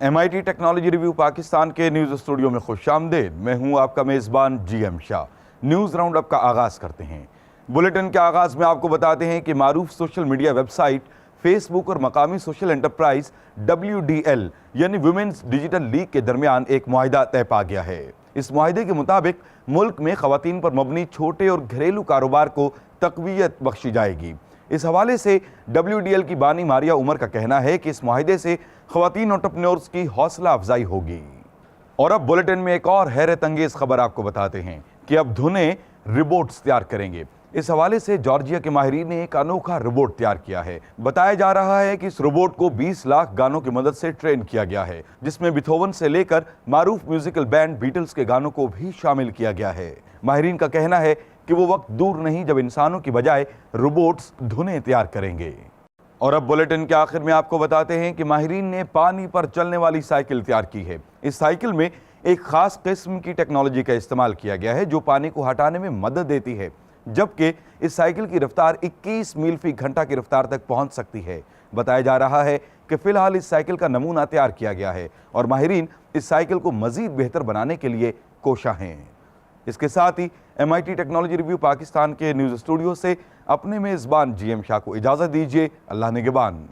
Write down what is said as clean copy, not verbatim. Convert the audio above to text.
MIT technology review Pakistan के news studio में खुशामदीद। मैं हूं आपका मेज़बान GM Shah. News round up का आगाज़ करते हैं। बुलेटिन के आगाज़ में आपको बताते हैं कि मारूफ सोशल मीडिया वेबसाइट फेसबुक और मकामी सोशल एंटरप्राइज WDL यानी वुमेन्स डिजिटल लीग के दरमियान एक मुआहिदा तय पा गया है। इस मुआहिदे के मुताबिक मुल्क में ख़वातीन पर मबनी छोटे और घरेलू कारोबार को तक़वियत बख्शी जाएगी। इस हवाले से WDL की बानी मारिया उमर का कहना है कि इस मुआहिदे से ख़वातीन एंटरप्रेन्योर्स की हौसला अफजाई होगी। और अब बुलेटिन में एक और हैरत अंगेज़ खबर आपको बताते हैं कि अब धुनें रोबोट्स तैयार करेंगे। इस हवाले से जॉर्जिया के माहिरीन ने एक अनोखा रोबोट तैयार किया है। बताया जा रहा है कि इस रोबोट को 20 लाख गानों की मदद से ट्रेन किया गया है, जिसमें बिथोवन से लेकर मारूफ म्यूजिकल बैंड बीटल्स के गानों को भी शामिल किया गया है। माहिरीन का कहना है कि वो वक्त दूर नहीं जब इंसानों की बजाय रोबोट्स धुनें तैयार करेंगे। और अब बुलेटिन के आखिर में आपको बताते हैं कि माहिरीन ने पानी पर चलने वाली साइकिल तैयार की है। इस साइकिल में एक खास किस्म की टेक्नोलॉजी का इस्तेमाल किया गया है जो पानी को हटाने में मदद देती है, जबकि इस साइकिल की रफ्तार 21 मील फी घंटा की रफ्तार तक पहुंच सकती है। बताया जा रहा है कि फिलहाल इस साइकिल का नमूना तैयार किया गया है और माहिरीन इस साइकिल को मजीद बेहतर बनाने के लिए कोशा हैं। इसके साथ ही MIT टेक्नोलॉजी रिव्यू पाकिस्तान के न्यूज़ स्टूडियो से अपने मेज़बान GM शाह को इजाज़त दीजिए। अल्लाह निगहबान।